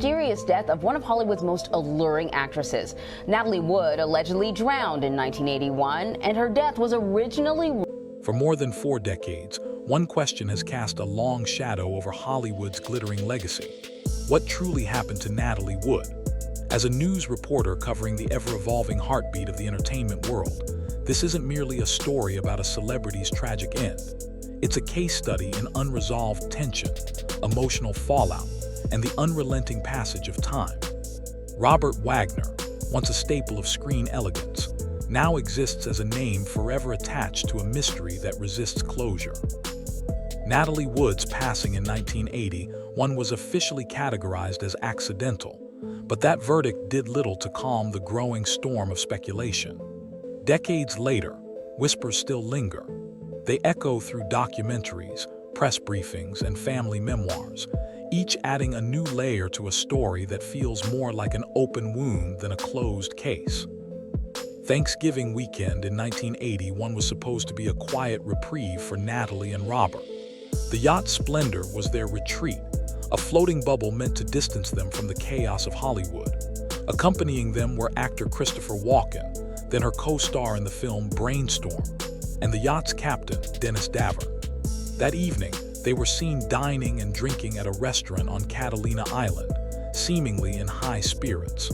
mysterious death of one of Hollywood's most alluring actresses. Natalie Wood allegedly drowned in 1981, and her death was originally... For more than 4 decades, one question has cast a long shadow over Hollywood's glittering legacy. What truly happened to Natalie Wood? As a news reporter covering the ever-evolving heartbeat of the entertainment world, this isn't merely a story about a celebrity's tragic end. It's a case study in unresolved tension, emotional fallout, and the unrelenting passage of time. Robert Wagner, once a staple of screen elegance, now exists as a name forever attached to a mystery that resists closure. Natalie Wood's passing in 1981 was officially categorized as accidental, but that verdict did little to calm the growing storm of speculation. Decades later, whispers still linger. They echo through documentaries, press briefings, and family memoirs, each adding a new layer to a story that feels more like an open wound than a closed case. Thanksgiving weekend in 1981 was supposed to be a quiet reprieve for Natalie and Robert. The yacht Splendor was their retreat, a floating bubble meant to distance them from the chaos of Hollywood. Accompanying them were actor Christopher Walken, then her co-star in the film Brainstorm, and the yacht's captain, Dennis Davern. That evening, they were seen dining and drinking at a restaurant on Catalina Island, seemingly in high spirits.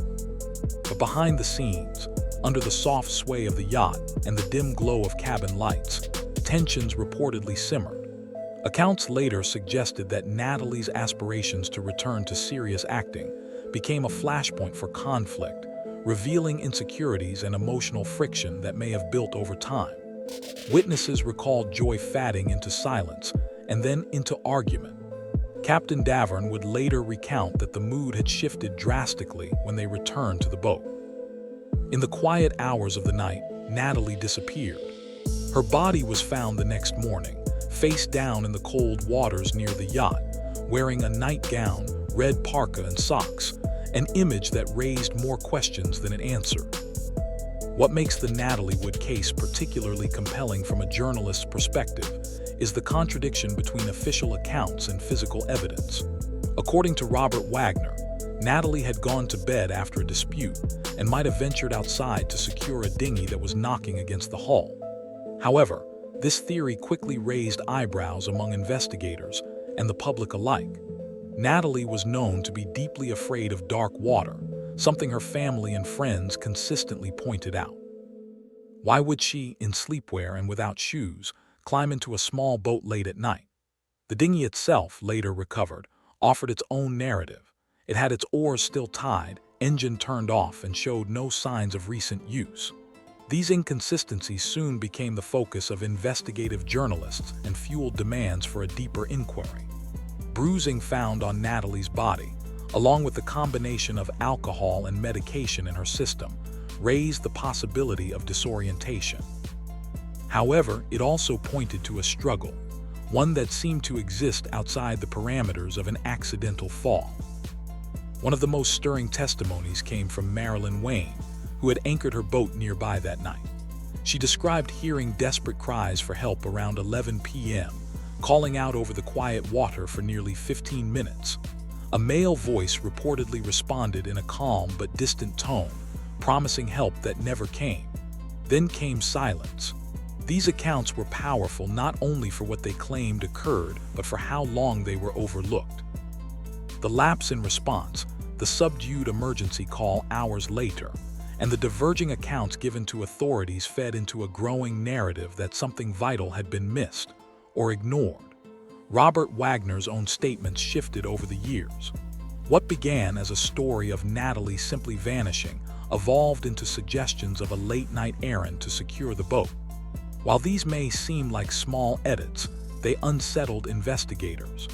But behind the scenes, under the soft sway of the yacht and the dim glow of cabin lights, tensions reportedly simmered. Accounts later suggested that Natalie's aspirations to return to serious acting became a flashpoint for conflict, revealing insecurities and emotional friction that may have built over time. Witnesses recalled Joy fading into silence and then into argument. Captain Davern would later recount that the mood had shifted drastically when they returned to the boat. In the quiet hours of the night, Natalie disappeared. Her body was found the next morning, face down in the cold waters near the yacht, wearing a nightgown, red parka, and socks, an image that raised more questions than it answered. What makes the Natalie Wood case particularly compelling from a journalist's perspective is the contradiction between official accounts and physical evidence. According to Robert Wagner, Natalie had gone to bed after a dispute and might have ventured outside to secure a dinghy that was knocking against the hull. However, this theory quickly raised eyebrows among investigators and the public alike. Natalie was known to be deeply afraid of dark water, something her family and friends consistently pointed out. Why would she, in sleepwear and without shoes, climb into a small boat late at night? The dinghy itself, later recovered, offered its own narrative. It had its oars still tied, engine turned off, and showed no signs of recent use. These inconsistencies soon became the focus of investigative journalists and fueled demands for a deeper inquiry. Bruising found on Natalie's body, along with the combination of alcohol and medication in her system, raised the possibility of disorientation. However, it also pointed to a struggle, one that seemed to exist outside the parameters of an accidental fall. One of the most stirring testimonies came from Marilyn Wayne, who had anchored her boat nearby that night. She described hearing desperate cries for help around 11 p.m., calling out over the quiet water for nearly 15 minutes. A male voice reportedly responded in a calm but distant tone, promising help that never came. Then came silence. These accounts were powerful not only for what they claimed occurred, but for how long they were overlooked. The lapse in response, the subdued emergency call hours later, and the diverging accounts given to authorities fed into a growing narrative that something vital had been missed or ignored. Robert Wagner's own statements shifted over the years. What began as a story of Natalie simply vanishing evolved into suggestions of a late-night errand to secure the boat. While these may seem like small edits, they unsettled investigators.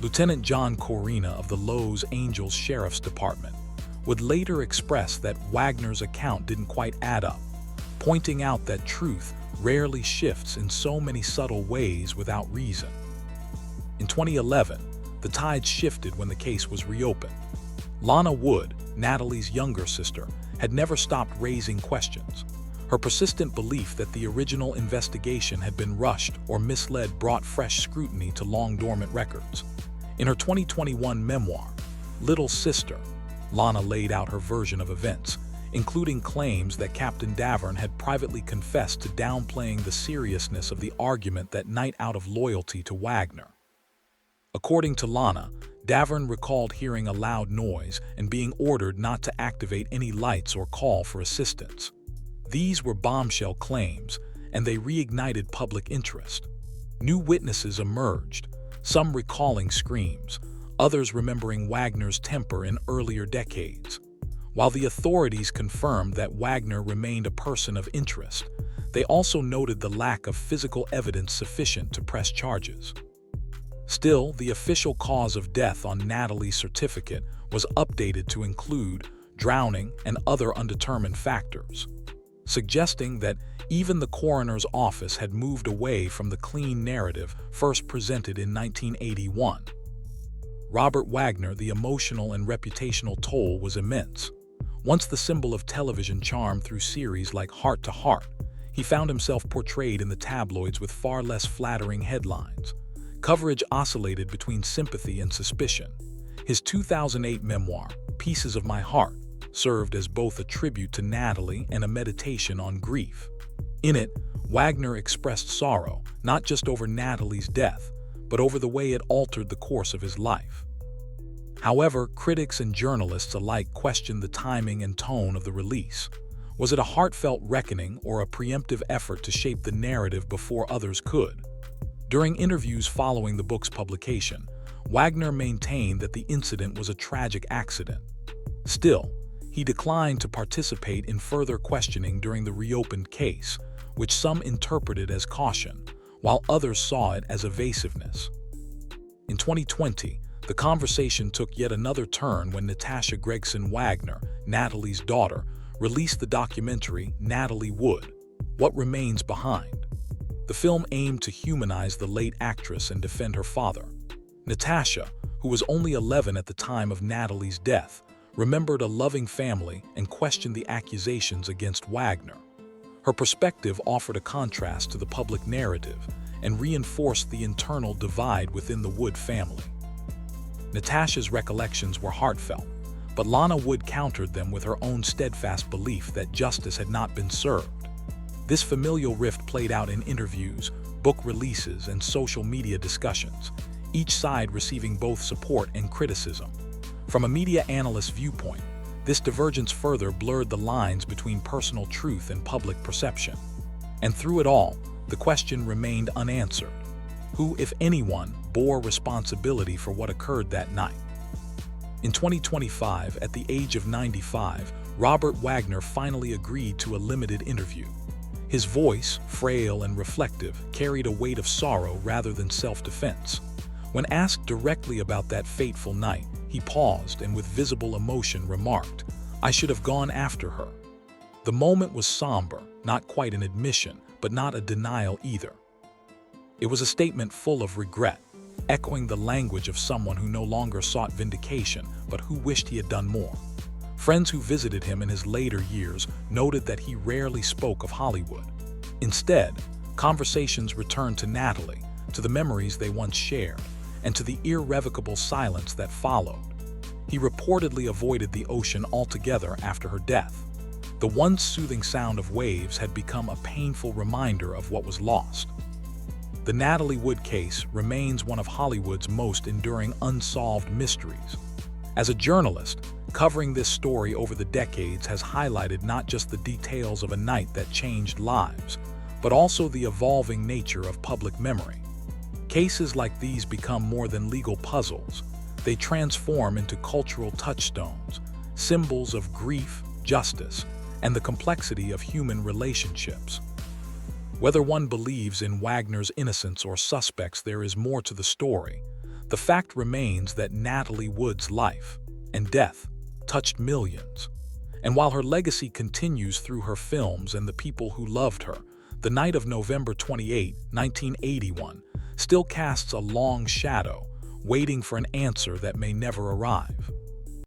Lieutenant John Corina of the Los Angeles Sheriff's Department would later express that Wagner's account didn't quite add up, pointing out that truth rarely shifts in so many subtle ways without reason. In 2011, the tide shifted when the case was reopened. Lana Wood, Natalie's younger sister, had never stopped raising questions. Her persistent belief that the original investigation had been rushed or misled brought fresh scrutiny to long-dormant records. In her 2021 memoir, little sister. Lana laid out her version of events, including claims that Captain Davern had privately confessed to downplaying the seriousness of the argument that night out of loyalty to Wagner. According to Lana, Davern recalled hearing a loud noise and being ordered not to activate any lights or call for assistance. These were bombshell claims, and they reignited public interest. New witnesses emerged, some recalling screams, others remembering Wagner's temper in earlier decades. While the authorities confirmed that Wagner remained a person of interest, they also noted the lack of physical evidence sufficient to press charges. Still, the official cause of death on Natalie's certificate was updated to include drowning and other undetermined factors, suggesting that even the coroner's office had moved away from the clean narrative first presented in 1981. Robert Wagner, the emotional and reputational toll was immense. Once the symbol of television charm through series like Heart to Heart, he found himself portrayed in the tabloids with far less flattering headlines. Coverage oscillated between sympathy and suspicion. His 2008 memoir, Pieces of My Heart, served as both a tribute to Natalie and a meditation on grief. In it, Wagner expressed sorrow, not just over Natalie's death, but over the way it altered the course of his life. However, critics and journalists alike questioned the timing and tone of the release. Was it a heartfelt reckoning or a preemptive effort to shape the narrative before others could? During interviews following the book's publication, Wagner maintained that the incident was a tragic accident. Still, he declined to participate in further questioning during the reopened case, which some interpreted as caution, while others saw it as evasiveness. In 2020, the conversation took yet another turn when Natasha Gregson Wagner, Natalie's daughter, released the documentary Natalie Wood, What Remains Behind. The film aimed to humanize the late actress and defend her father. Natasha, who was only 11 at the time of Natalie's death, remembered a loving family and questioned the accusations against Wagner. Her perspective offered a contrast to the public narrative and reinforced the internal divide within the Wood family. Natasha's recollections were heartfelt, but Lana Wood countered them with her own steadfast belief that justice had not been served. This familial rift played out in interviews, book releases, and social media discussions, each side receiving both support and criticism. From a media analyst's viewpoint, this divergence further blurred the lines between personal truth and public perception. And through it all, the question remained unanswered. Who, if anyone, bore responsibility for what occurred that night? In 2025, at the age of 95, Robert Wagner finally agreed to a limited interview. His voice, frail and reflective, carried a weight of sorrow rather than self-defense. When asked directly about that fateful night, he paused and with visible emotion remarked, "I should have gone after her." The moment was somber, not quite an admission, but not a denial either. It was a statement full of regret, echoing the language of someone who no longer sought vindication, but who wished he had done more. Friends who visited him in his later years noted that he rarely spoke of Hollywood. Instead, conversations returned to Natalie, to the memories they once shared, and to the irrevocable silence that followed. He reportedly avoided the ocean altogether after her death. The once soothing sound of waves had become a painful reminder of what was lost. The Natalie Wood case remains one of Hollywood's most enduring unsolved mysteries. As a journalist, covering this story over the decades has highlighted not just the details of a night that changed lives, but also the evolving nature of public memory. Cases like these become more than legal puzzles. They transform into cultural touchstones, symbols of grief, justice, and the complexity of human relationships. Whether one believes in Wagner's innocence or suspects there is more to the story, the fact remains that Natalie Wood's life and death touched millions. And while her legacy continues through her films and the people who loved her, the night of November 28, 1981, still casts a long shadow, waiting for an answer that may never arrive.